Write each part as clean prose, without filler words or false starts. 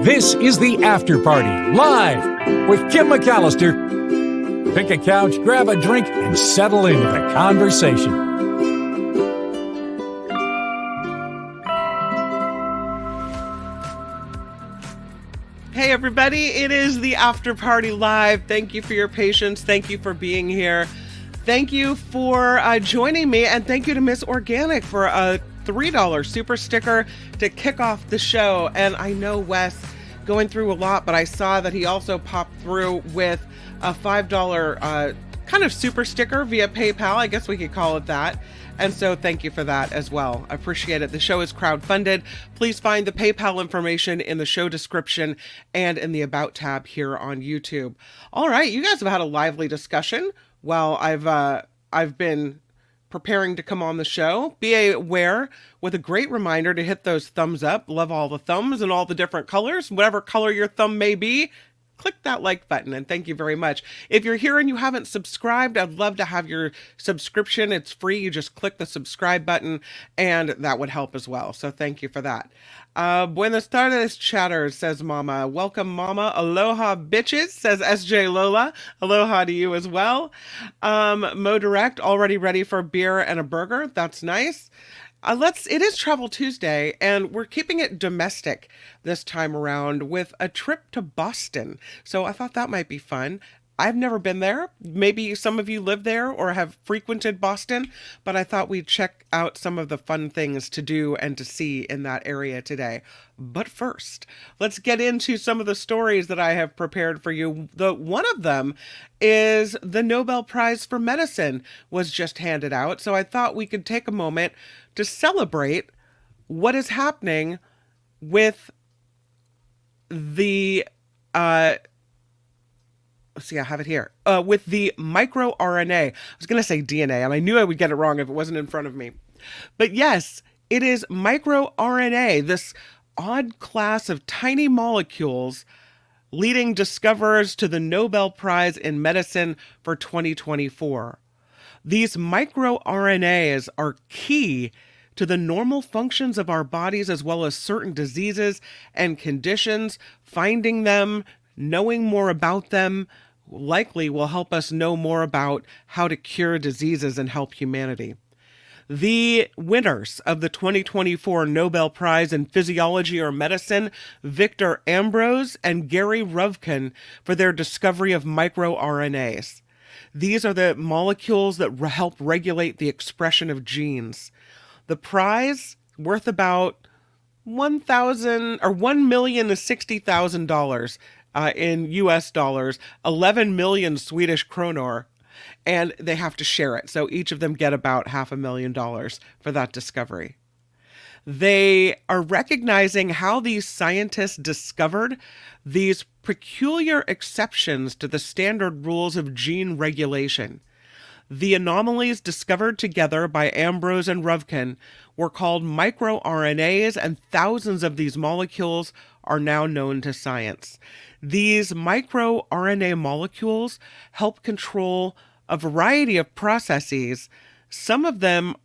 This is the After Party, live with Kim McAllister. Pick a couch, grab a drink, and settle into the conversation. Hey everybody, it is the After Party Live. Thank you for your patience. Thank you for being here. Thank you for joining me, and thank you to Miss Organic for a $3 super sticker to kick off the show. And I know Wes going through a lot, but I saw that he also popped through with a $5 kind of super sticker via PayPal. I guess we could call it that. And so thank you for that as well. I appreciate it. The show is crowdfunded. Please find the PayPal information in the show description and in the About tab here on YouTube. All right, you guys have had a lively discussion while I've been preparing to come on the show. Be aware with a great reminder to hit those thumbs up. Love all the thumbs and all the different colors. Whatever color your thumb may be, click that like button, and thank you very much. If you're here and you haven't subscribed, I'd love to have your subscription. It's free. You just click the subscribe button, and that would help as well. So thank you for that. Buenas tardes, chatters, says Mama. Welcome, Mama. Aloha, bitches, says SJ Lola. Aloha to you as well. Mo Direct, already ready for a beer and a burger. That's nice. It is Travel Tuesday, and we're keeping it domestic this time around with a trip to Boston. So I thought that might be fun. I've never been there. Maybe some of you live there or have frequented Boston, but I thought we'd check out some of the fun things to do and to see in that area today. But first, let's get into some of the stories that I have prepared for you. One of them is the Nobel Prize for Medicine was just handed out, so I thought we could take a moment to celebrate what is happening with the let's see, I have it here. With the microRNA. I was going to say DNA, and I knew I would get it wrong if it wasn't in front of me. But yes, it is microRNA, this odd class of tiny molecules leading discoverers to the Nobel Prize in Medicine for 2024. These microRNAs are key to the normal functions of our bodies as well as certain diseases and conditions. Finding them, knowing more about them, likely will help us know more about how to cure diseases and help humanity. The winners of the 2024 Nobel Prize in Physiology or Medicine, Victor Ambros and Gary Ruvkun, for their discovery of microRNAs. These are the molecules that help regulate the expression of genes. The prize, worth about $1,060,000 in US dollars, 11 million Swedish kronor, and they have to share it. So each of them get about $500,000 for that discovery. They are recognizing how these scientists discovered these peculiar exceptions to the standard rules of gene regulation. The anomalies discovered together by Ambrose and Ruvkun were called microRNAs, and thousands of these molecules are now known to science. These microRNA molecules help control a variety of processes. Some of them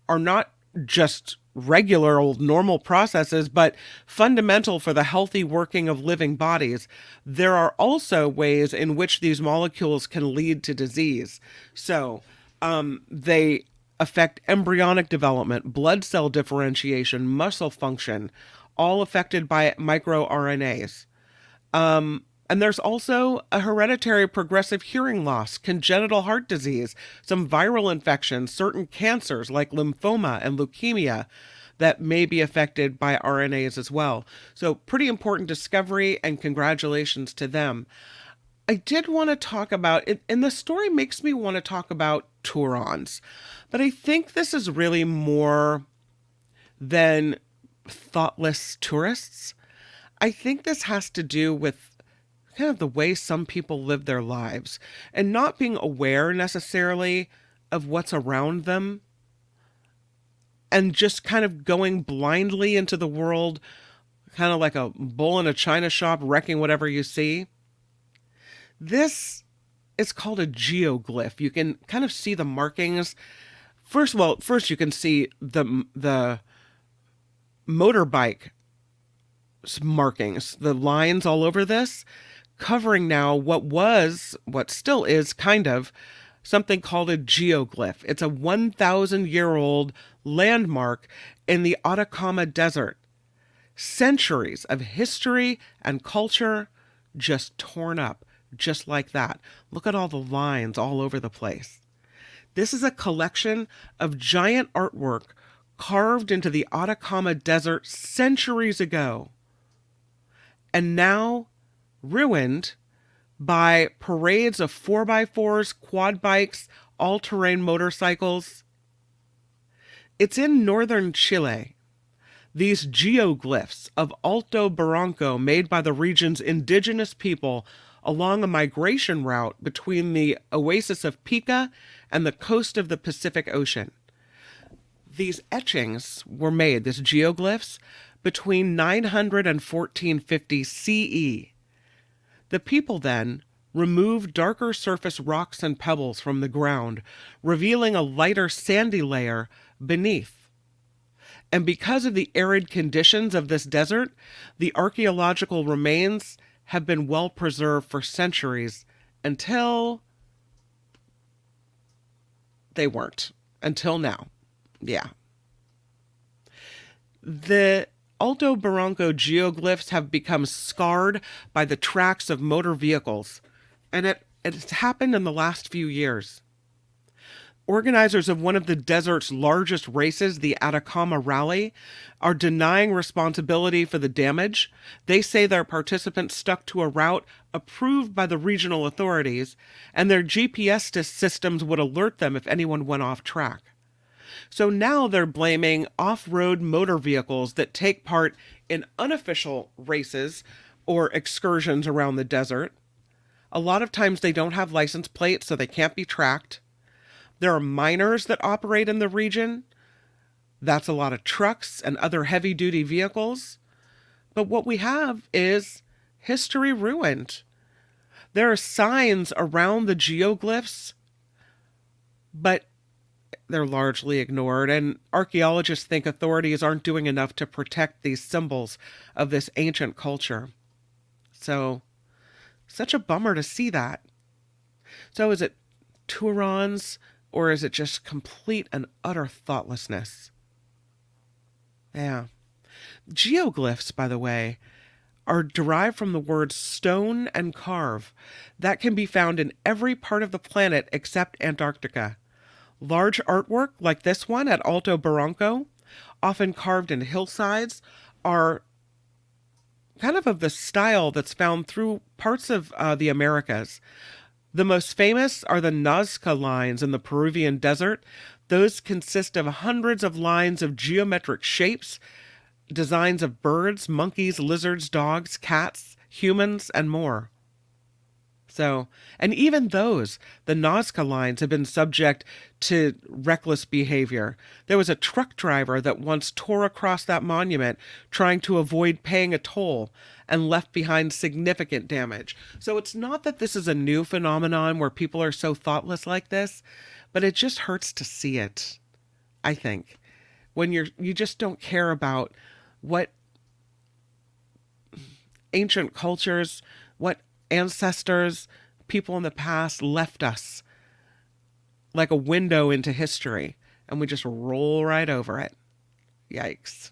are not just regular old normal processes, but fundamental for the healthy working of living bodies. There are also ways in which these molecules can lead to disease. So they affect embryonic development, blood cell differentiation, muscle function, all affected by microRNAs. And there's also a hereditary progressive hearing loss, congenital heart disease, some viral infections, certain cancers like lymphoma and leukemia that may be affected by RNAs as well. So pretty important discovery, and congratulations to them. I did want to talk about it, and the story makes me want to talk about Turons, but I think this is really more than thoughtless tourists. I think this has to do with kind of the way some people live their lives and not being aware necessarily of what's around them and just kind of going blindly into the world, kind of like a bull in a china shop wrecking whatever you see. This is called a geoglyph. You can kind of see the markings. First you can see the motorbike markings, the lines all over this, covering now what still is kind of, something called a geoglyph. It's a 1,000-year-old landmark in the Atacama Desert. Centuries of history and culture just torn up, just like that. Look at all the lines all over the place. This is a collection of giant artwork carved into the Atacama Desert centuries ago, and now ruined by parades of 4x4s, quad bikes, all-terrain motorcycles. It's in northern Chile. These geoglyphs of Alto Barranco, made by the region's indigenous people along a migration route between the oasis of Pica and the coast of the Pacific Ocean. These etchings were made, these geoglyphs, between 900 and 1450 CE. The people then removed darker surface rocks and pebbles from the ground, revealing a lighter sandy layer beneath. And because of the arid conditions of this desert, the archaeological remains have been well preserved for centuries until they weren't. Until now. Yeah. The Alto Barranco geoglyphs have become scarred by the tracks of motor vehicles, and it's happened in the last few years. Organizers of one of the desert's largest races, the Atacama Rally, are denying responsibility for the damage. They say their participants stuck to a route approved by the regional authorities, and their GPS systems would alert them if anyone went off track. So now they're blaming off-road motor vehicles that take part in unofficial races or excursions around the desert. A lot of times they don't have license plates, so they can't be tracked. There are miners that operate in the region. That's a lot of trucks and other heavy-duty vehicles. But what we have is history ruined. There are signs around the geoglyphs, but they're largely ignored, and archaeologists think authorities aren't doing enough to protect these symbols of this ancient culture. So, such a bummer to see that. So is it Turons, or is it just complete and utter thoughtlessness? Yeah. Geoglyphs, by the way, are derived from the words stone and carve. That can be found in every part of the planet except Antarctica. Large artwork like this one at Alto Barranco, often carved in hillsides, are kind of the style that's found through parts of the Americas. The most famous are the Nazca lines in the Peruvian desert. Those consist of hundreds of lines of geometric shapes, designs of birds, monkeys, lizards, dogs, cats, humans, and more. So, and even those, the Nazca lines, have been subject to reckless behavior. There was a truck driver that once tore across that monument trying to avoid paying a toll and left behind significant damage. So it's not that this is a new phenomenon where people are so thoughtless like this, but it just hurts to see it, I think. When you just don't care about what ancient cultures, what ancestors, people in the past left us like a window into history, and we just roll right over it. Yikes.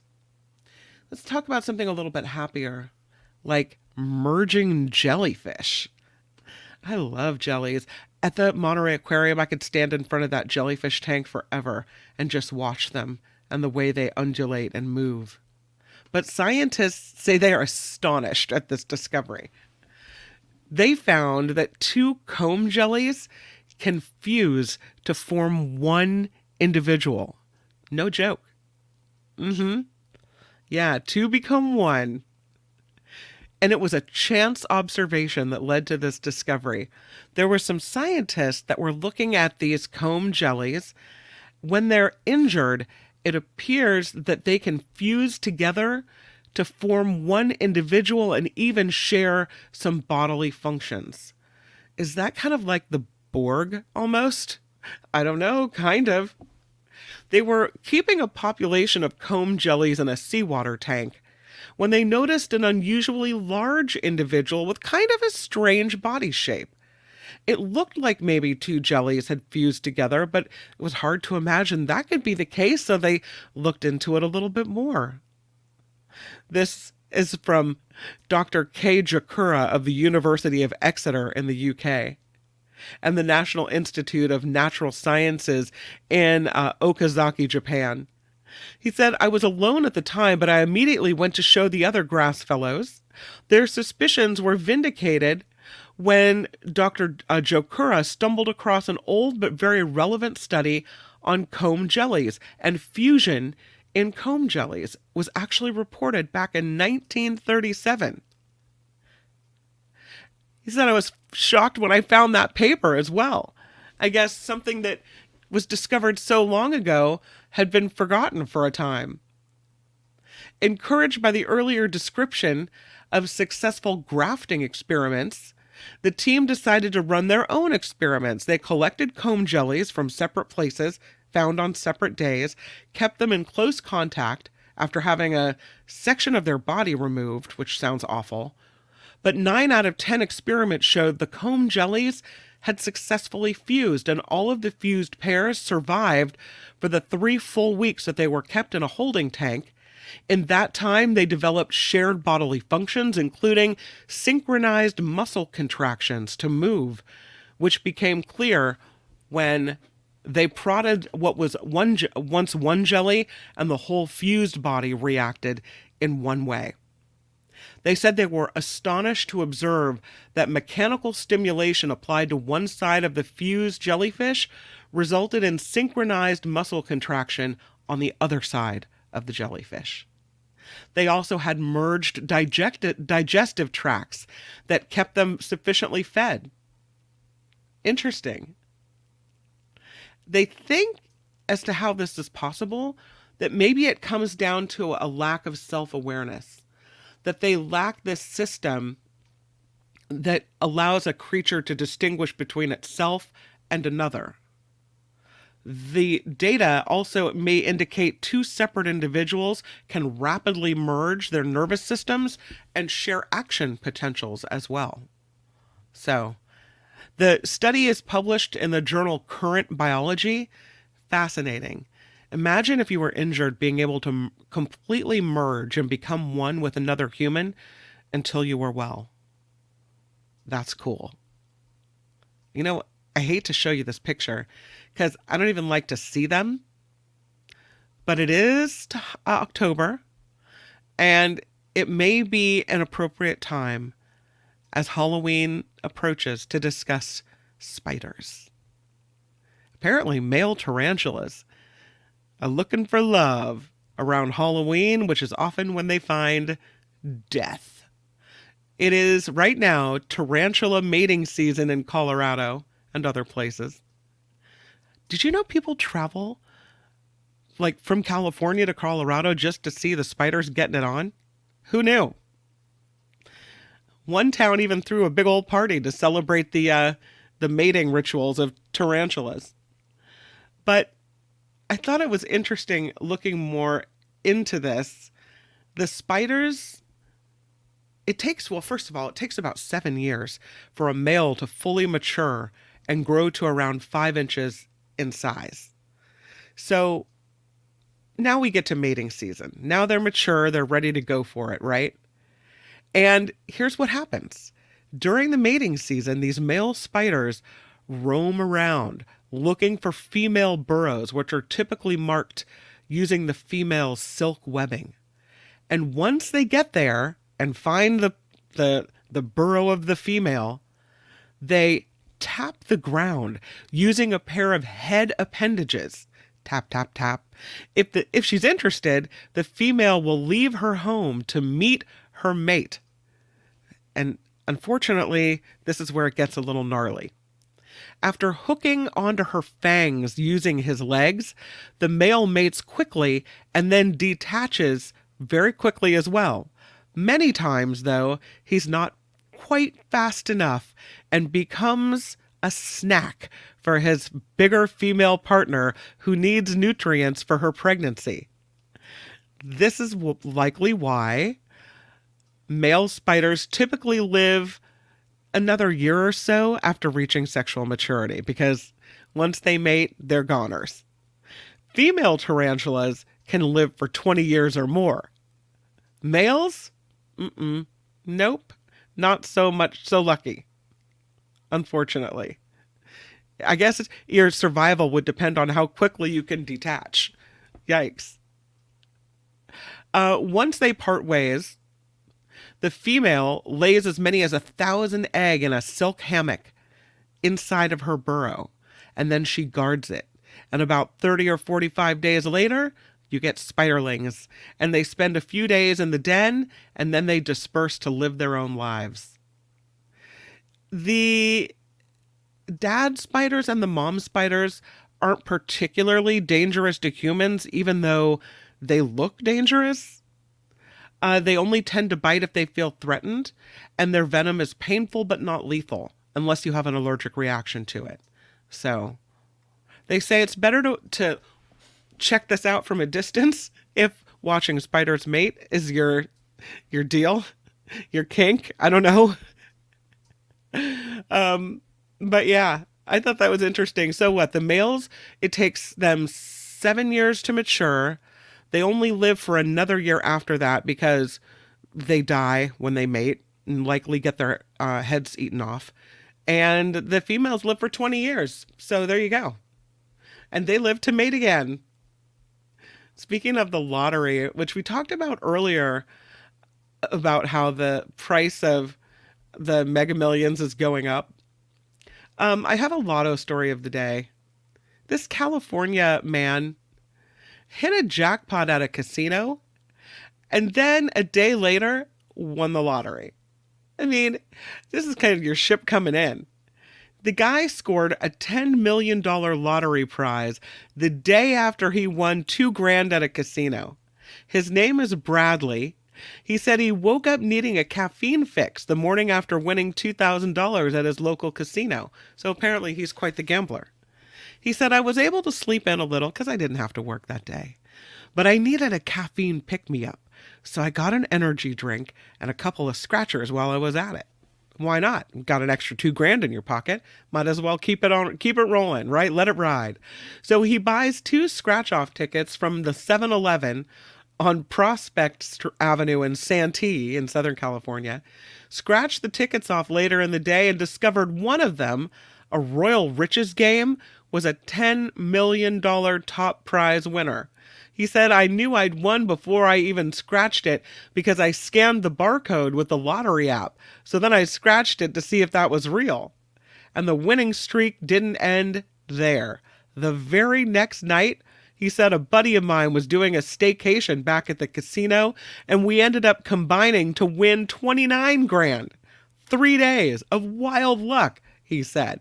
Let's talk about something a little bit happier, like merging jellyfish. I love jellies. At the Monterey Aquarium, I could stand in front of that jellyfish tank forever and just watch them and the way they undulate and move. But scientists say they are astonished at this discovery. They found that two comb jellies can fuse to form one individual. No joke. Yeah, two become one. And it was a chance observation that led to this discovery. There were some scientists that were looking at these comb jellies. When they're injured, it appears that they can fuse together to form one individual and even share some bodily functions. Is that kind of like the Borg almost? I don't know, kind of. They were keeping a population of comb jellies in a seawater tank. when they noticed an unusually large individual with kind of a strange body shape. It looked like maybe two jellies had fused together, but it was hard to imagine that could be the case, so they looked into it a little bit more. This is from Dr. K. Jakura of the University of Exeter in the UK and the National Institute of Natural Sciences in Okazaki, Japan. He said, "I was alone at the time, but I immediately went to show the other grass fellows. Their suspicions were vindicated when Dr. Jokura stumbled across an old but very relevant study on comb jellies, and fusion in comb jellies was actually reported back in 1937. He said, "I was shocked when I found that paper as well. I guess something that was discovered so long ago had been forgotten for a time." Encouraged by the earlier description of successful grafting experiments, the team decided to run their own experiments. They collected comb jellies from separate places, found on separate days, kept them in close contact after having a section of their body removed, which sounds awful. But 9 out of 10 experiments showed the comb jellies had successfully fused, and all of the fused pairs survived for the 3 full weeks that they were kept in a holding tank. In that time, they developed shared bodily functions, including synchronized muscle contractions to move, which became clear when they prodded what was once one jelly, and the whole fused body reacted in one way. They said they were astonished to observe that mechanical stimulation applied to one side of the fused jellyfish resulted in synchronized muscle contraction on the other side of the jellyfish. They also had merged digestive tracts that kept them sufficiently fed. Interesting. They think, as to how this is possible, that maybe it comes down to a lack of self-awareness, that they lack this system that allows a creature to distinguish between itself and another. The data also may indicate 2 separate individuals can rapidly merge their nervous systems and share action potentials as well. So, the study is published in the journal Current Biology. Fascinating. Imagine if you were injured being able to completely merge and become one with another human until you were well. That's cool. You know, I hate to show you this picture because I don't even like to see them, but it is October, and it may be an appropriate time as Halloween approaches to discuss spiders. Apparently, male tarantulas are looking for love around Halloween, which is often when they find death. It is right now tarantula mating season in Colorado and other places. Did you know people travel like from California to Colorado just to see the spiders getting it on? Who knew? One town even threw a big old party to celebrate the mating rituals of tarantulas. But I thought it was interesting looking more into this. The spiders, first of all, it takes about 7 years for a male to fully mature and grow to around 5 inches in size. So now we get to mating season. Now they're mature, they're ready to go for it, right? And here's what happens. During the mating season, these male spiders roam around looking for female burrows, which are typically marked using the female's silk webbing. And once they get there and find the burrow of the female, they tap the ground using a pair of head appendages. Tap, tap, tap. If she's interested, the female will leave her home to meet her mate. And unfortunately, this is where it gets a little gnarly. After hooking onto her fangs using his legs, the male mates quickly and then detaches very quickly as well. Many times, though, he's not quite fast enough and becomes a snack for his bigger female partner who needs nutrients for her pregnancy. This is likely why Male spiders typically live another year or so after reaching sexual maturity because once they mate, they're goners. Female tarantulas can live for 20 years or more. Males? Nope. Not so much so lucky, unfortunately. I guess your survival would depend on how quickly you can detach. Yikes. Once they part ways, the female lays as many as 1,000 eggs in a silk hammock inside of her burrow, and then she guards it. And about 30 or 45 days later, you get spiderlings, and they spend a few days in the den, and then they disperse to live their own lives. The dad spiders and the mom spiders aren't particularly dangerous to humans, even though they look dangerous. They only tend to bite if they feel threatened, and their venom is painful but not lethal, unless you have an allergic reaction to it. So they say it's better to check this out from a distance if watching spiders mate is your deal, your kink. I don't know. But yeah, I thought that was interesting. So what? The males, it takes them 7 years to mature. They only live for another year after that because they die when they mate and likely get their heads eaten off. And the females live for 20 years. So there you go. And they live to mate again. Speaking of the lottery, which we talked about earlier, about how the price of the Mega Millions is going up. I have a lotto story of the day. This California man hit a jackpot at a casino and then a day later won the lottery. I mean, this is kind of your ship coming in. The guy scored a $10 million lottery prize the day after he won $2,000 at a casino. His name is Bradley. He said he woke up needing a caffeine fix the morning after winning $2,000 at his local casino. So apparently he's quite the gambler. He said, I was able to sleep in a little because I didn't have to work that day. But I needed a caffeine pick-me-up. So I got an energy drink and a couple of scratchers while I was at it. Why not? Got an extra $2,000 in your pocket. Might as well keep it rolling, right? Let it ride. So he buys 2 scratch-off tickets from the 7-Eleven on Prospect Avenue in Santee in Southern California, scratched the tickets off later in the day and discovered one of them, a Royal Riches game, was a $10 million top prize winner. He said, I knew I'd won before I even scratched it because I scanned the barcode with the lottery app. So then I scratched it to see if that was real. And the winning streak didn't end there. The very next night, he said a buddy of mine was doing a staycation back at the casino, and we ended up combining to win $29,000. 3 days of wild luck, he said.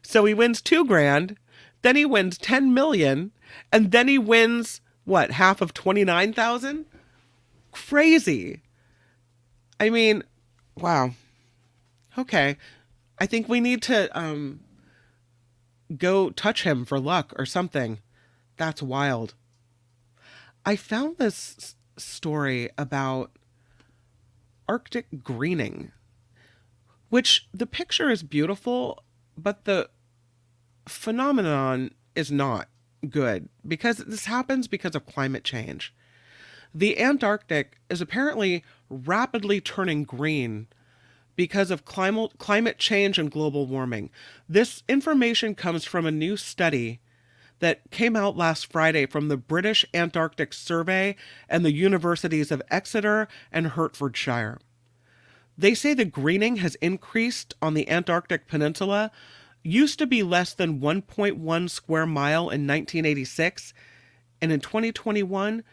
So he wins $2,000, then he wins $10 million, and then he wins, what, half of $29,000? Crazy. I mean, wow. Okay. I think we need to go touch him for luck or something. That's wild. I found this story about Arctic greening, which the picture is beautiful, but the phenomenon is not good because this happens because of climate change. The Antarctic is apparently rapidly turning green because of climate change and global warming. This information comes from a new study that came out last Friday from the British Antarctic Survey and the universities of Exeter and Hertfordshire. They say the greening has increased on the Antarctic Peninsula, used to be less than 1.1 square mile in 1986, and in 2021,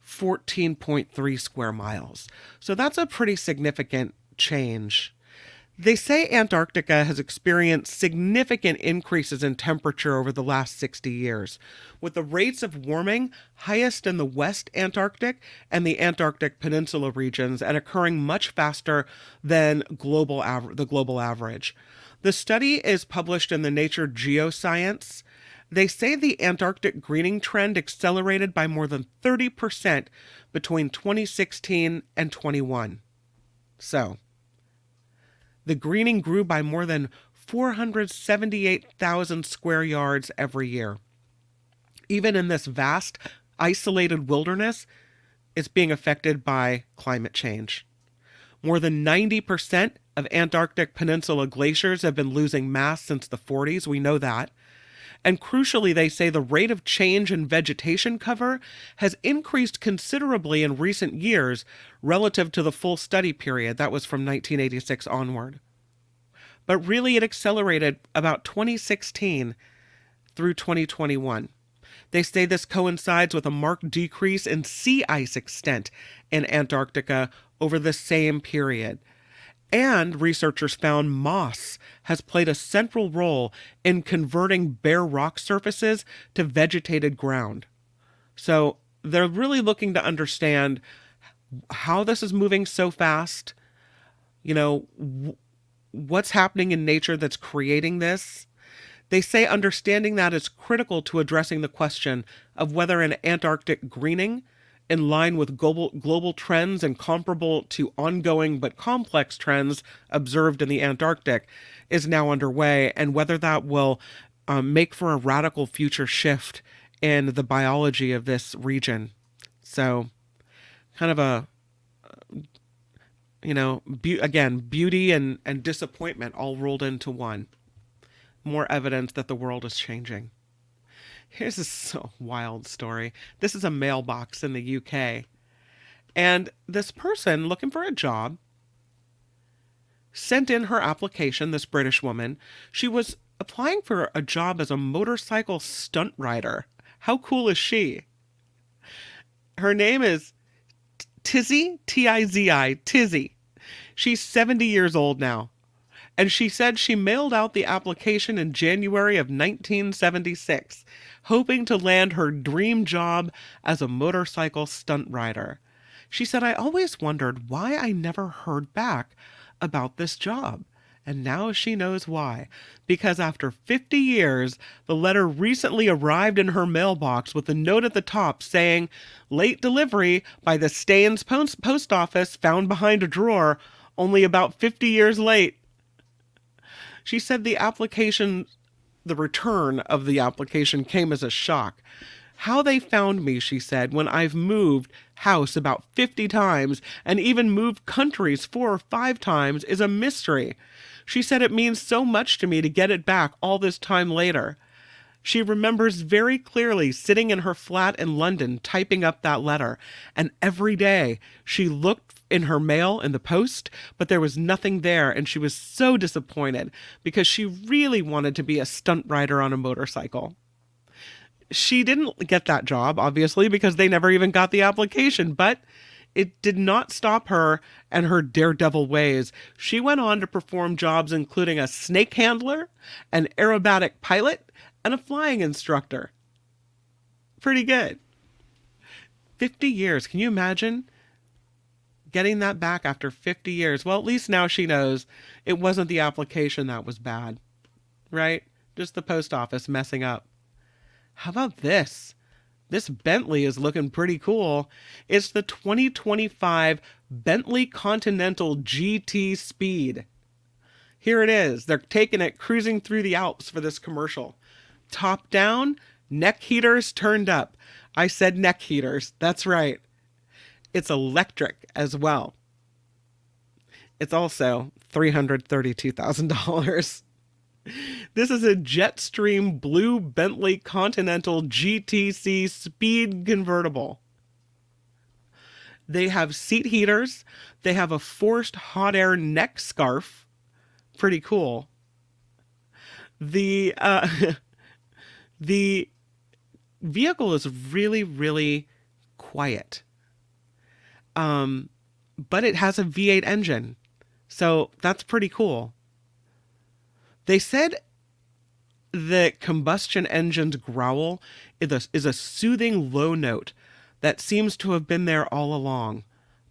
14.3 square miles. So that's a pretty significant change. They say Antarctica has experienced significant increases in temperature over the last 60 years, with the rates of warming highest in the West Antarctic and the Antarctic Peninsula regions and occurring much faster than the global average. The study is published in the Nature Geoscience. They say the Antarctic greening trend accelerated by more than 30% between 2016 and 21. So, the greening grew by more than 478,000 square yards every year. Even in this vast, isolated wilderness, it's being affected by climate change. More than 90% of Antarctic Peninsula glaciers have been losing mass since the 40s. We know that. And crucially, they say the rate of change in vegetation cover has increased considerably in recent years relative to the full study period. That was from 1986 onward. But really, it accelerated about 2016 through 2021. They say this coincides with a marked decrease in sea ice extent in Antarctica over the same period. And researchers found moss has played a central role in converting bare rock surfaces to vegetated ground. So they're really looking to understand how this is moving so fast, what's happening in nature that's creating this. They say understanding that is critical to addressing the question of whether an Antarctic greening, in line with global trends and comparable to ongoing but complex trends observed in the Antarctic, is now underway, and whether that will make for a radical future shift in the biology of this region. So, kind of a, again, beauty and disappointment all rolled into one. More evidence that the world is changing. Here's a so wild story. This is a mailbox in the UK. And this person looking for a job sent in her application, this British woman. She was applying for a job as a motorcycle stunt rider. How cool is she? Her name is Tizi, T-I-Z-I, Tizi. She's 70 years old now. And she said she mailed out the application in January of 1976, hoping to land her dream job as a motorcycle stunt rider. She said, "I always wondered why I never heard back about this job. And now she knows why. Because after 50 years, the letter recently arrived in her mailbox with a note at the top saying, 'Late delivery by the Staines post office found behind a drawer, only about 50 years late.'" She said the return of the application came as a shock. "How they found me," she said, "when I've moved house about 50 times and even moved countries 4 or 5 times is a mystery." She said it means so much to me to get it back all this time later. She remembers very clearly sitting in her flat in London typing up that letter, and every day she looked in her mail in the post, but there was nothing there, and she was so disappointed because she really wanted to be a stunt rider on a motorcycle. She didn't get that job, obviously, because they never even got the application, but it did not stop her and her daredevil ways. She went on to perform jobs including a snake handler, an aerobatic pilot, and a flying instructor. Pretty good. 50 years. Can you imagine getting that back after 50 years? Well, at least now she knows it wasn't the application that was bad, right? Just the post office messing up. How about this? This Bentley is looking pretty cool. It's the 2025 Bentley Continental GT Speed. Here it is. They're taking it cruising through the Alps for this commercial. Top down, neck heaters turned up. I said neck heaters. That's right. It's electric as well. It's also $332,000. This is a Jetstream blue Bentley Continental GTC Speed convertible. They have seat heaters. They have a forced hot air neck scarf. Pretty cool. The vehicle is really, really quiet. But it has a V8 engine. So that's pretty cool. They said the combustion engine's growl is a soothing low note that seems to have been there all along,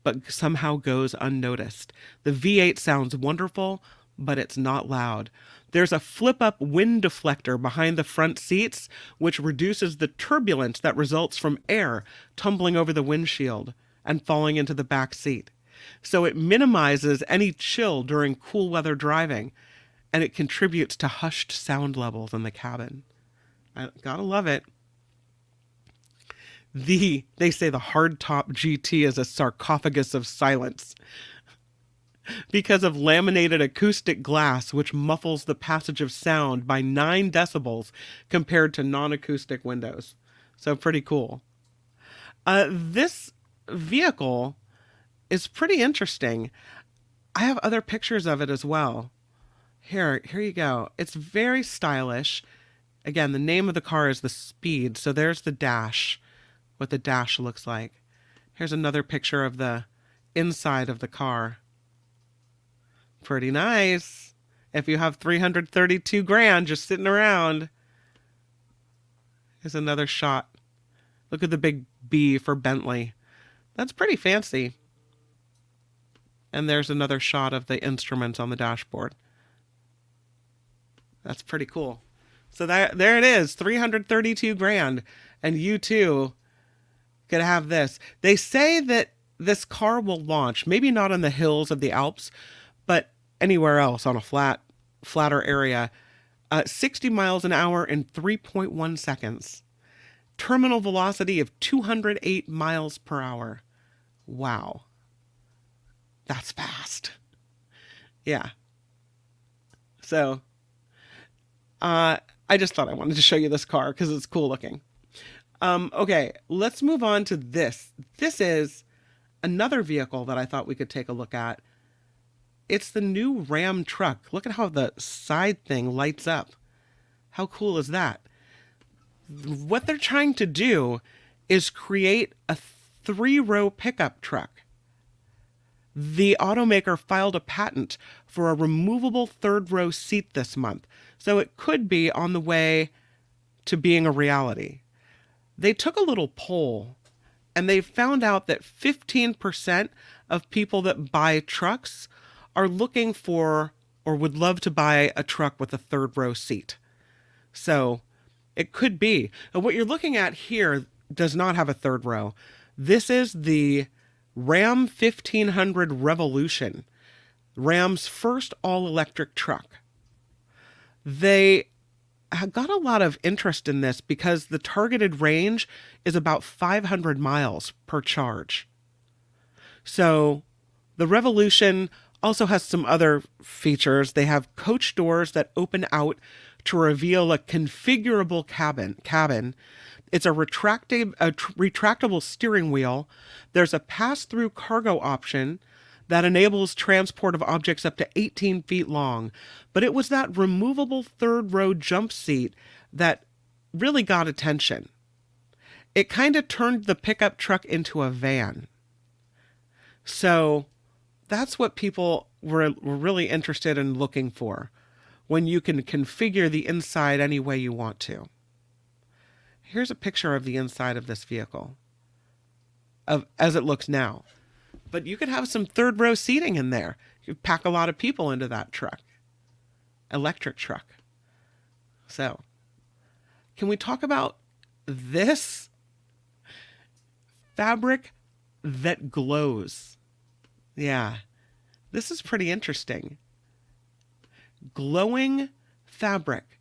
but somehow goes unnoticed. The V8 sounds wonderful, but it's not loud. There's a flip-up wind deflector behind the front seats, which reduces the turbulence that results from air tumbling over the windshield and falling into the back seat. So it minimizes any chill during cool weather driving, and it contributes to hushed sound levels in the cabin. I gotta love it. They say the hardtop GT is a sarcophagus of silence because of laminated acoustic glass, which muffles the passage of sound by 9 decibels compared to non-acoustic windows. So pretty cool. This vehicle is pretty interesting. I have other pictures of it as well. Here you go. It's very stylish. Again, the name of the car is the Speed. So there's the dash, what the dash looks like. Here's another picture of the inside of the car. Pretty nice. If you have 332 grand just sitting around. Here's another shot. Look at the big B for Bentley. That's pretty fancy. And there's another shot of the instruments on the dashboard. That's pretty cool. So there it is, 332 grand. And you too could have this. They say that this car will launch, maybe not in the hills of the Alps, but anywhere else on a flatter area, 60 miles an hour in 3.1 seconds. Terminal velocity of 208 miles per hour. Wow. That's fast. Yeah. So, I just thought I wanted to show you this car because it's cool looking. Okay, let's move on to this. This is another vehicle that I thought we could take a look at. It's the new Ram truck. Look at how the side thing lights up. How cool is that? What they're trying to do is create a 3-row pickup truck. The automaker filed a patent for a removable 3rd-row seat this month, so it could be on the way to being a reality. They took a little poll, and they found out that 15% of people that buy trucks are looking for or would love to buy a truck with a 3rd-row seat. So it could be. And what you're looking at here does not have a 3rd row. This is the Ram 1500 Revolution, Ram's first all-electric truck. They got a lot of interest in this because the targeted range is about 500 miles per charge. So the Revolution also has some other features. They have coach doors that open out to reveal a configurable cabin. It's a retractable steering wheel. There's a pass-through cargo option that enables transport of objects up to 18 feet long. But it was that removable 3rd-row jump seat that really got attention. It kind of turned the pickup truck into a van. So that's what people were really interested in looking for, when you can configure the inside any way you want to. Here's a picture of the inside of this vehicle, as it looks now. But you could have some 3rd-row seating in there. You could pack a lot of people into that truck. Electric truck. So, can we talk about this? Fabric that glows. Yeah, this is pretty interesting. Glowing fabric,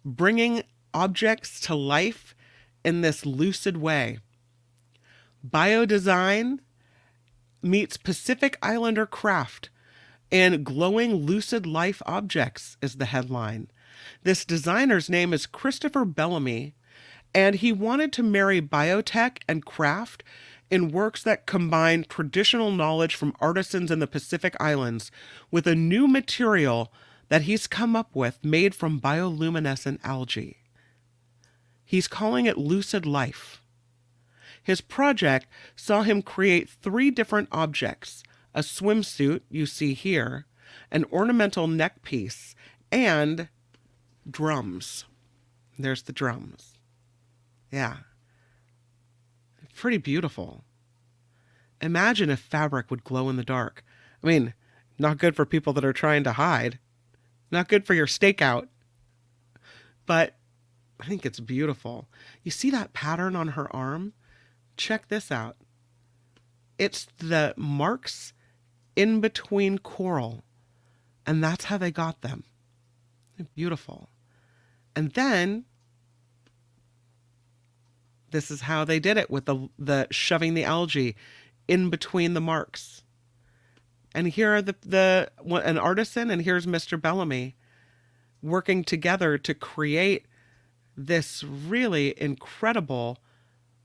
bringing objects to life in this lucid way. Biodesign meets Pacific Islander craft, and glowing lucid life objects is the headline. This designer's name is Christopher Bellamy, and he wanted to marry biotech and craft in works that combine traditional knowledge from artisans in the Pacific Islands with a new material that he's come up with made from bioluminescent algae. He's calling it Lucid Life. His project saw him create 3 different objects: a swimsuit, you see here, an ornamental neck piece, and drums. There's the drums. Yeah. Pretty beautiful. Imagine if fabric would glow in the dark. I mean, not good for people that are trying to hide. Not good for your stakeout. But I think it's beautiful. You see that pattern on her arm? Check this out. It's the marks in between coral. And that's how they got them. Beautiful. And then this is how they did it with the shoving the algae in between the marks. And here are an artisan, and here's Mr. Bellamy working together to create this really incredible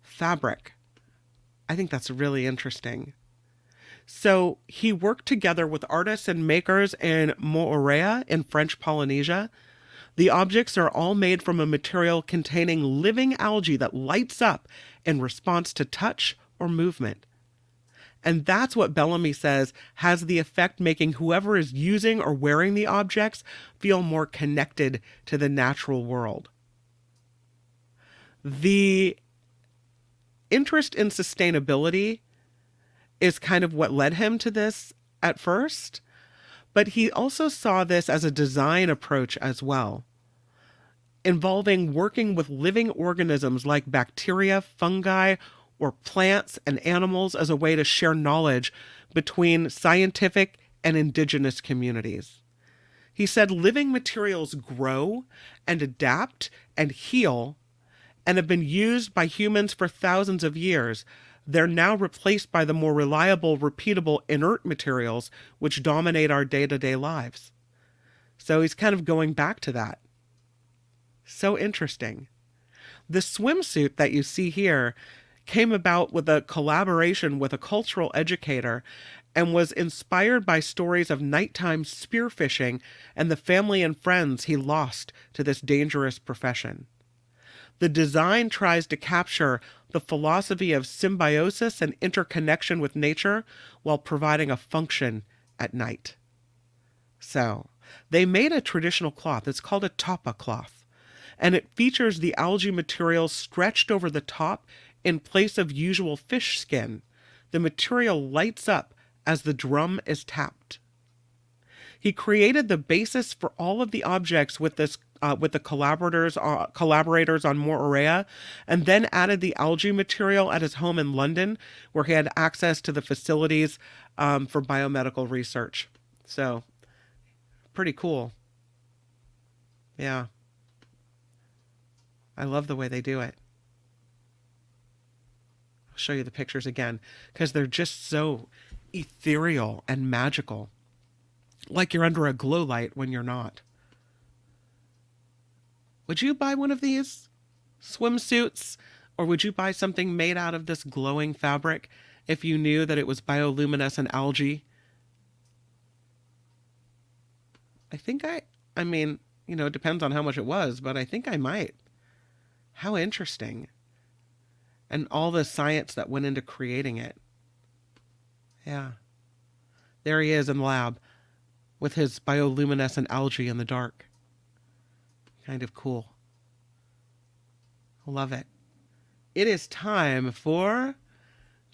fabric. I think that's really interesting. So he worked together with artists and makers in Moorea in French Polynesia. The objects are all made from a material containing living algae that lights up in response to touch or movement. And that's what Bellamy says has the effect making whoever is using or wearing the objects feel more connected to the natural world. The interest in sustainability is kind of what led him to this at first, but he also saw this as a design approach as well, involving working with living organisms like bacteria, fungi, or plants and animals as a way to share knowledge between scientific and indigenous communities. He said living materials grow and adapt and heal and have been used by humans for thousands of years. They're now replaced by the more reliable, repeatable, inert materials which dominate our day-to-day lives. So he's kind of going back to that. So interesting. The swimsuit that you see here came about with a collaboration with a cultural educator and was inspired by stories of nighttime spearfishing and the family and friends he lost to this dangerous profession. The design tries to capture the philosophy of symbiosis and interconnection with nature while providing a function at night. So, they made a traditional cloth. It's called a tapa cloth, and it features the algae material stretched over the top in place of usual fish skin. The material lights up as the drum is tapped. He created the basis for all of the objects with the collaborators on MicroRNA, and then added the algae material at his home in London, where he had access to the facilities for biomedical research. So, pretty cool. Yeah. I love the way they do it. I'll show you the pictures again, because they're just so ethereal and magical. Like you're under a glow light when you're not. Would you buy one of these swimsuits, or would you buy something made out of this glowing fabric if you knew that it was bioluminescent algae? I mean, it depends on how much it was, but I think I might. How interesting. And all the science that went into creating it. Yeah. There he is in the lab with his bioluminescent algae in the dark. Kind of cool. Love it. It is time for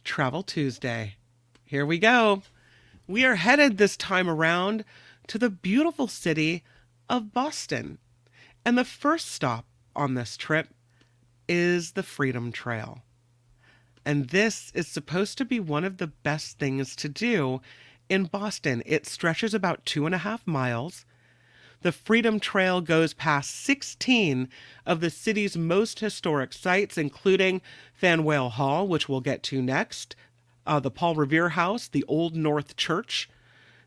Travel Tuesday. Here we go. We are headed this time around to the beautiful city of Boston. And the first stop on this trip is the Freedom Trail. And this is supposed to be one of the best things to do in Boston. It stretches about 2.5 miles. The Freedom Trail goes past 16 of the city's most historic sites, including Faneuil Hall, which we'll get to next, the Paul Revere House, the Old North Church,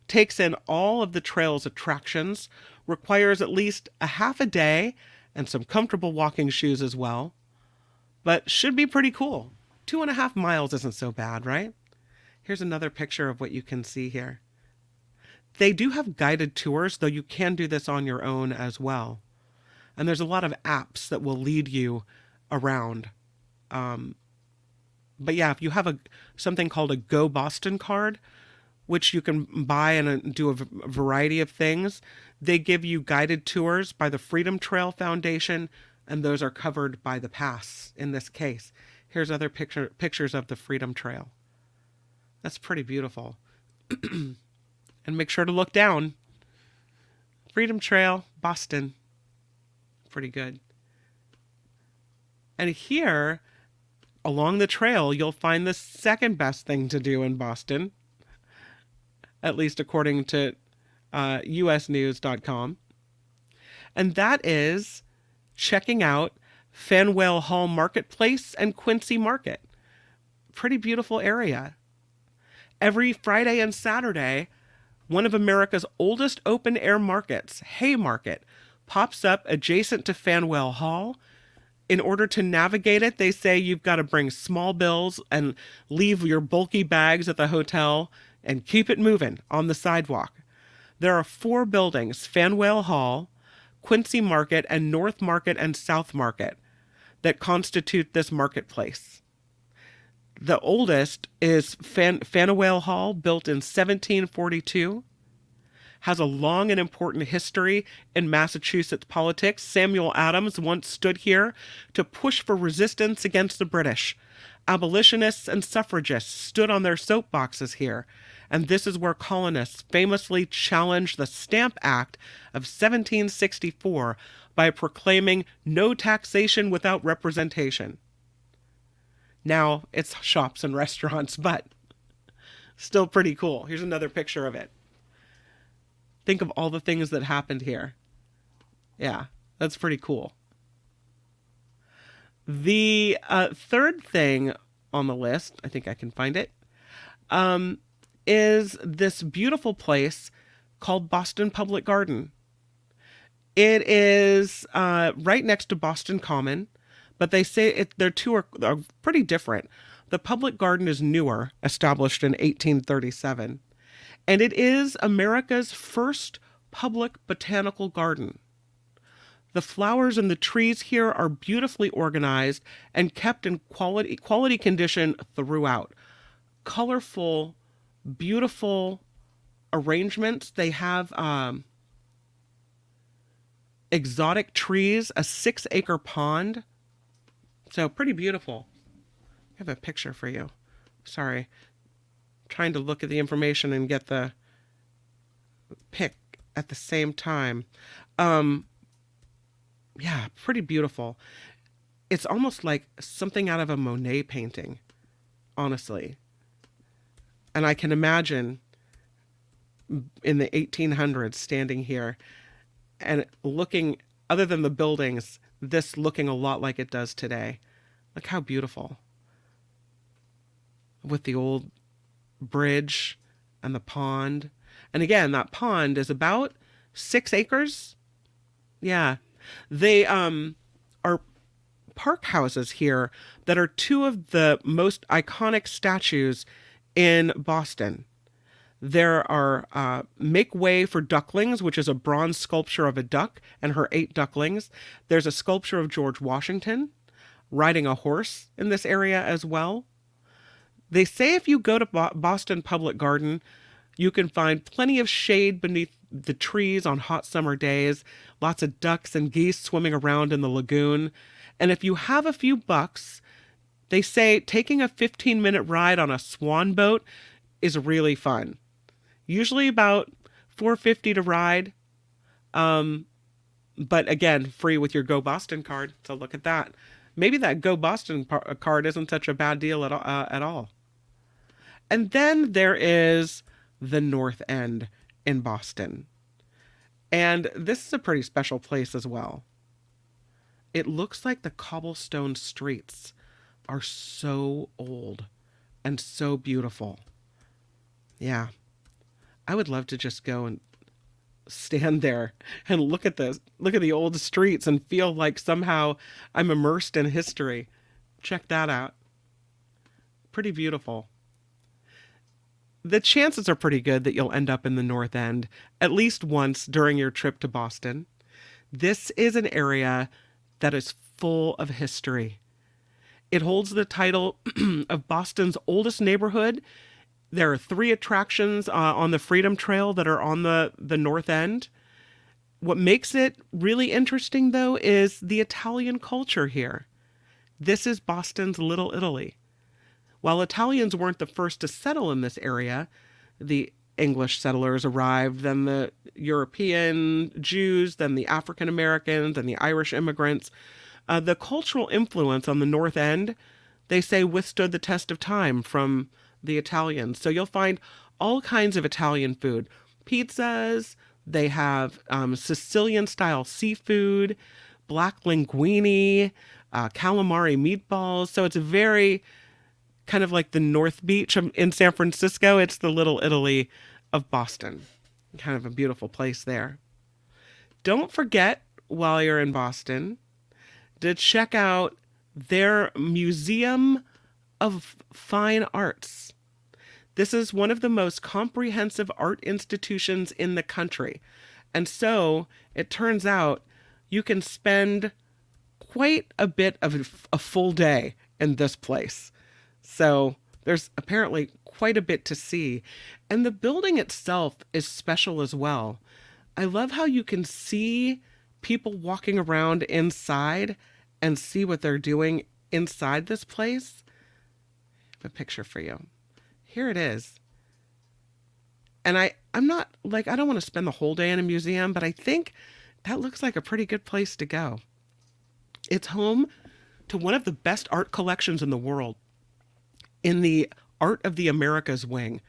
takes in all of the trail's attractions, requires at least a half a day and some comfortable walking shoes as well, but should be pretty cool. 2.5 miles isn't so bad, right? Here's another picture of what you can see here. They do have guided tours, though you can do this on your own as well. And there's a lot of apps that will lead you around. But yeah, if you have something called a Go Boston card, which you can buy and do a variety of things, they give you guided tours by the Freedom Trail Foundation, and those are covered by the pass in this case. Here's other pictures of the Freedom Trail. That's pretty beautiful. And make sure to look down. Freedom Trail, Boston. Pretty good. And here, along the trail, you'll find the second best thing to do in Boston. at least according to usnews.com. And that is checking out Faneuil Hall Marketplace and Quincy Market. Pretty beautiful area. Every Friday and Saturday, one of America's oldest open-air markets, Haymarket, pops up adjacent to Faneuil Hall. In order to navigate it, they say you've got to bring small bills and leave your bulky bags at the hotel and keep it moving on the sidewalk. There are 4 buildings, Faneuil Hall, Quincy Market, and North Market and South Market, that constitute this marketplace. The oldest is Faneuil Hall, built in 1742, has a long and important history in Massachusetts politics. Samuel Adams once stood here to push for resistance against the British. Abolitionists and suffragists stood on their soapboxes here, and this is where colonists famously challenged the Stamp Act of 1764 by proclaiming no taxation without representation. Now it's shops and restaurants, but still pretty cool. Here's another picture of it. Think of all the things that happened here. Yeah, that's pretty cool. The third thing on the list, I think I can find it, is this beautiful place called Boston Public Garden. It is right next to Boston Common, but they say their two are pretty different. The Public Garden is newer, established in 1837, and it is America's first public botanical garden. The flowers and the trees here are beautifully organized and kept in quality condition throughout. Colorful, beautiful arrangements. They have exotic trees, a 6-acre pond. So pretty beautiful. I have a picture for you. Sorry. Trying to look at the information and get the pic at the same time. Yeah, pretty beautiful. It's almost like something out of a Monet painting, honestly. And I can imagine in the 1800s standing here and looking, other than the buildings, this looking a lot like it does today. Look how beautiful. With the old bridge and the pond. And again, that pond is about 6 acres. Yeah. They are park houses here that are 2 of the most iconic statues in Boston. There are Make Way for Ducklings, which is a bronze sculpture of a duck and her 8 ducklings. There's a sculpture of George Washington riding a horse in this area as well. They say if you go to Boston Public Garden, you can find plenty of shade beneath the trees on hot summer days, lots of ducks and geese swimming around in the lagoon. And if you have a few bucks, they say taking a 15-minute ride on a swan boat is really fun. Usually about $4.50 to ride. But again, free with your Go Boston card. So look at that. Maybe that Go Boston card isn't such a bad deal at all. And then there is the North End in Boston. And this is a pretty special place as well. It looks like the cobblestone streets are so old and so beautiful. Yeah. I would love to just go and stand there and look at the old streets and feel like somehow I'm immersed in history. Check that out. Pretty beautiful. The chances are pretty good that you'll end up in the North End at least once during your trip to Boston. This is an area that is full of history. It holds the title of Boston's oldest neighborhood. There are 3 attractions on the Freedom Trail that are on the North End. What makes it really interesting, though, is the Italian culture here. This is Boston's Little Italy. While Italians weren't the first to settle in this area, the English settlers arrived, then the European Jews, then the African Americans, and the Irish immigrants. The cultural influence on the North End, they say, withstood the test of time from the Italians. So you'll find all kinds of Italian food, pizzas. They have Sicilian style seafood, black linguine, calamari meatballs. So it's very kind of like the North Beach in San Francisco. It's the Little Italy of Boston. Kind of a beautiful place there. Don't forget, while you're in Boston, to check out their Museum of Fine Arts. This is one of the most comprehensive art institutions in the country. And so it turns out you can spend quite a bit of a full day in this place. So there's apparently quite a bit to see. And the building itself is special as well. I love how you can see people walking around inside and see what they're doing inside this place. I have a picture for you. Here it is. And I'm not like, I don't want to spend the whole day in a museum, but I think that looks like a pretty good place to go. It's home to one of the best art collections in the world in the Art of the Americas wing.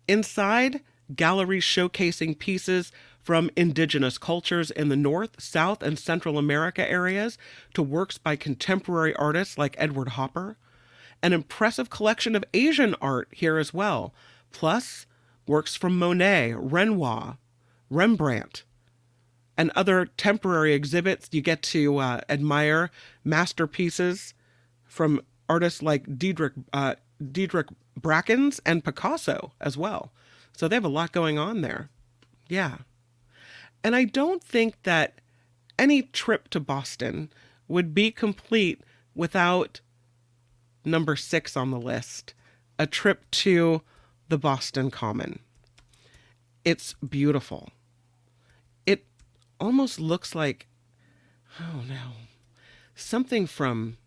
Inside, galleries showcasing pieces from indigenous cultures in the North, South, and Central America areas to works by contemporary artists like Edward Hopper. An impressive collection of Asian art here as well, plus works from Monet, Renoir, Rembrandt, and other temporary exhibits. You get to admire masterpieces from artists like Diedrich Brackens and Picasso as well. So they have a lot going on there. Yeah. And I don't think that any trip to Boston would be complete without number 6 on the list, a trip to the Boston Common. It's beautiful. It almost looks like, oh no, something from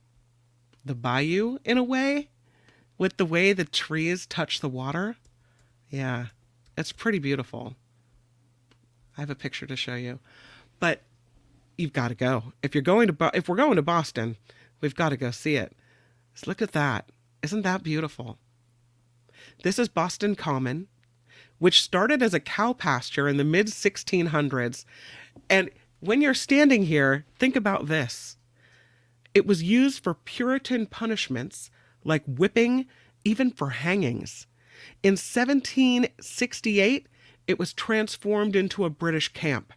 the bayou in a way, with the way the trees touch the water. Yeah, it's pretty beautiful. I have a picture to show you, but you've got to go. If we're going to Boston, we've got to go see it. Just look at that. Isn't that beautiful? This is Boston Common, which started as a cow pasture in the mid 1600s. And when you're standing here, think about this. It was used for Puritan punishments like whipping, even for hangings. In 1768, it was transformed into a British camp.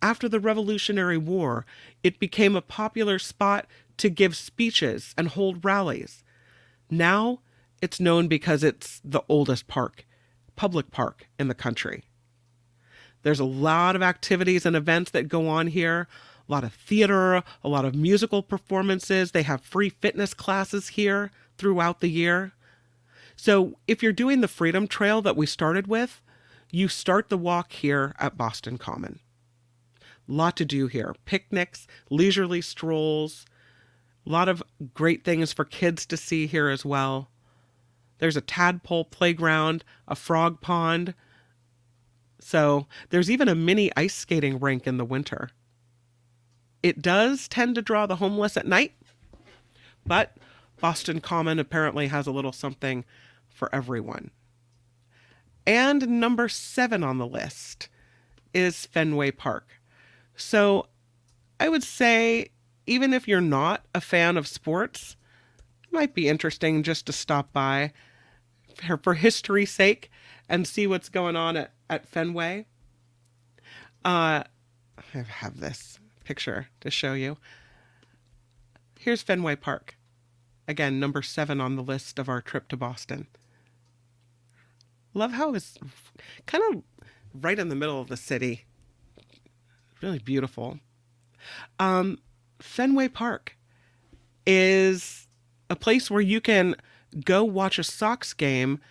After the Revolutionary War, it became a popular spot to give speeches and hold rallies. Now, it's known because it's the oldest public park in the country. There's a lot of activities and events that go on here, a lot of theater, a lot of musical performances. They have free fitness classes here throughout the year. So if you're doing the Freedom Trail that we started with, you start the walk here at Boston Common. Lot to do here. Picnics, leisurely strolls, a lot of great things for kids to see here as well. There's a tadpole playground, a frog pond. So there's even a mini ice skating rink in the winter. It does tend to draw the homeless at night, but Boston Common apparently has a little something for everyone. And number 7 on the list is Fenway Park. So I would say, even if you're not a fan of sports, it might be interesting just to stop by for history's sake and see what's going on at Fenway. I have this picture to show you. Here's Fenway Park. Again, number 7 on the list of our trip to Boston. Love how it's kind of right in the middle of the city. Really beautiful. Fenway Park is a place where you can go watch a Sox game.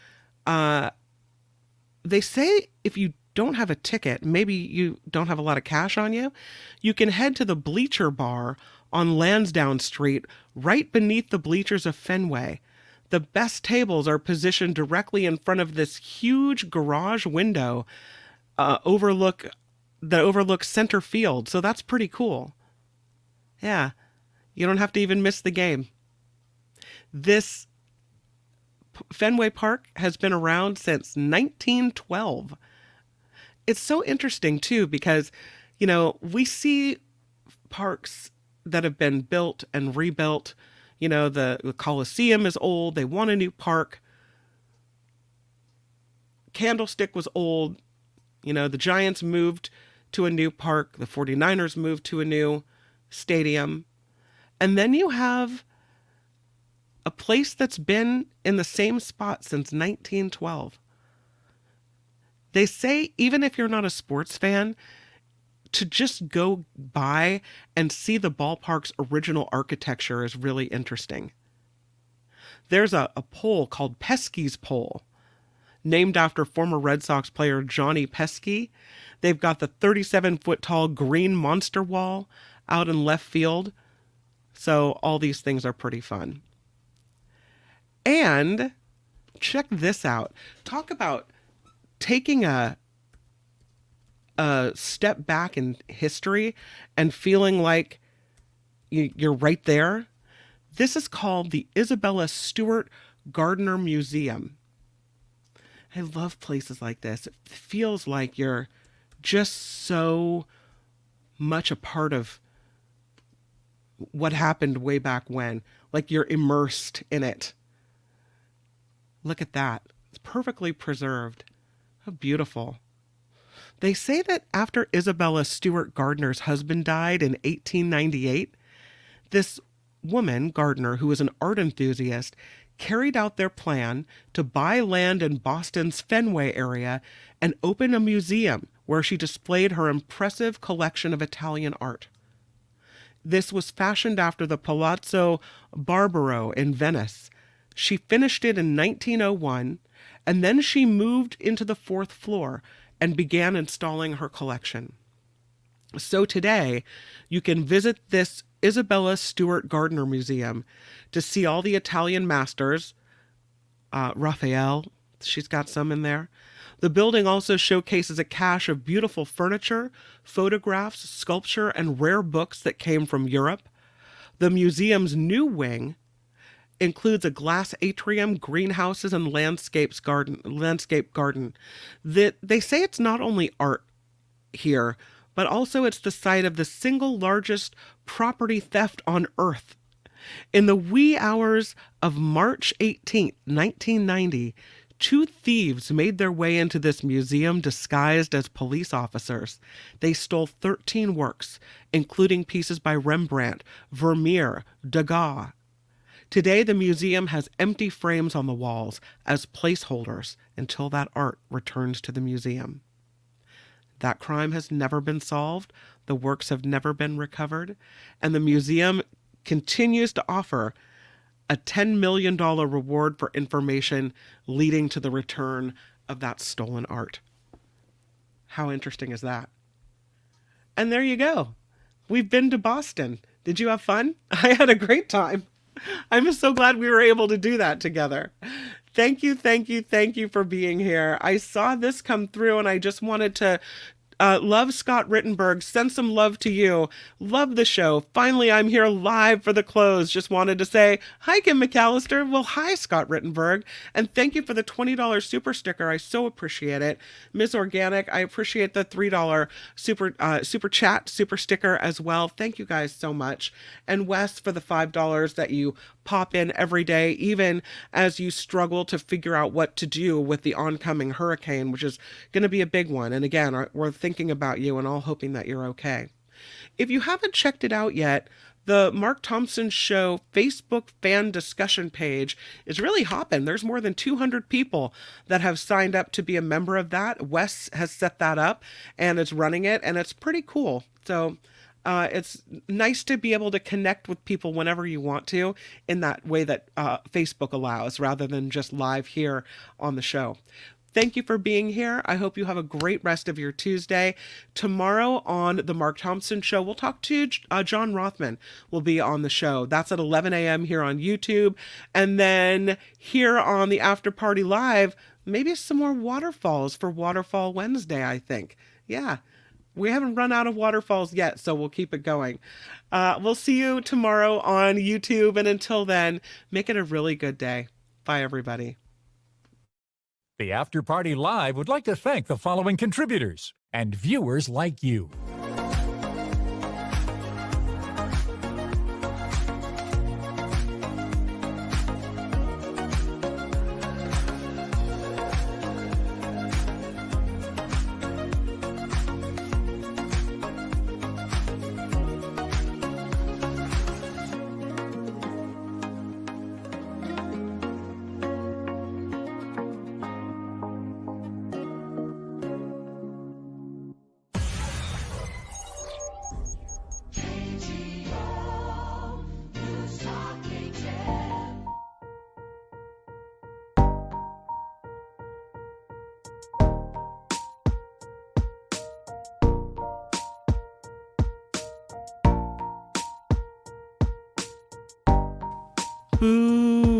They say if you don't have a ticket, maybe you don't have a lot of cash on you, you can head to the Bleacher Bar on Lansdowne Street, right beneath the bleachers of Fenway. The best tables are positioned directly in front of this huge garage window that overlooks center field. So that's pretty cool. Yeah, you don't have to even miss the game. This Fenway Park has been around since 1912. It's so interesting, too, because, we see parks that have been built and rebuilt. The Coliseum is old. They want a new park. Candlestick was old. The Giants moved to a new park. The 49ers moved to a new stadium. And then you have a place that's been in the same spot since 1912. They say, even if you're not a sports fan, to just go by and see the ballpark's original architecture is really interesting. There's a pole called Pesky's Pole, named after former Red Sox player Johnny Pesky. They've got the 37-foot tall green monster wall out in left field. So all these things are pretty fun. And check this out. Talk about taking a step back in history and feeling like you're right there. This is called the Isabella Stewart Gardner Museum. I love places like this. It feels like you're just so much a part of what happened way back when. Like you're immersed in it. Look at that. It's perfectly preserved. How beautiful. They say that after Isabella Stewart Gardner's husband died in 1898, this woman, Gardner, who was an art enthusiast, carried out their plan to buy land in Boston's Fenway area and open a museum where she displayed her impressive collection of Italian art. This was fashioned after the Palazzo Barbaro in Venice. She finished it in 1901, and then she moved into the 4th floor and began installing her collection. So today, you can visit this Isabella Stewart Gardner Museum to see all the Italian masters. Raphael, she's got some in there. The building also showcases a cache of beautiful furniture, photographs, sculpture, and rare books that came from Europe. The museum's new wing includes a glass atrium, greenhouses, and landscape garden. They say it's not only art here, but also it's the site of the single largest property theft on Earth. In the wee hours of March 18th, 1990, 2 thieves made their way into this museum disguised as police officers. They stole 13 works, including pieces by Rembrandt, Vermeer, Degas. Today, the museum has empty frames on the walls as placeholders until that art returns to the museum. That crime has never been solved, the works have never been recovered, and the museum continues to offer a $10 million reward for information leading to the return of that stolen art. How interesting is that? And there you go. We've been to Boston. Did you have fun? I had a great time. I'm just so glad we were able to do that together. Thank you for being here. I saw this come through and I just wanted to love Scott Rittenberg. Send some love to you. Love the show. Finally, I'm here live for the close. Just wanted to say, hi, Kim McAllister. Well, hi, Scott Rittenberg. And thank you for the $20 super sticker. I so appreciate it. Ms. Organic, I appreciate the $3 super chat, super sticker as well. Thank you guys so much. And Wes for the $5 that you pop in every day, even as you struggle to figure out what to do with the oncoming hurricane, which is going to be a big one. And again, we're thinking about you and all hoping that you're okay. If you haven't checked it out yet, the Mark Thompson Show Facebook fan discussion page is really hopping. There's more than 200 people that have signed up to be a member of that. Wes has set that up and is running it, and it's pretty cool. So it's nice to be able to connect with people whenever you want to in that way that Facebook allows, rather than just live here on the show. Thank you for being here. I hope you have a great rest of your Tuesday. Tomorrow on the Mark Thompson Show, we'll talk to John Rothman will be on the show. That's at 11 a.m. here on YouTube. And then here on the After Party Live, maybe some more waterfalls for Waterfall Wednesday, I think. Yeah. We haven't run out of waterfalls yet, so we'll keep it going. We'll see you tomorrow on YouTube. And until then, make it a really good day. Bye, everybody. The After Party Live would like to thank the following contributors and viewers like you. Who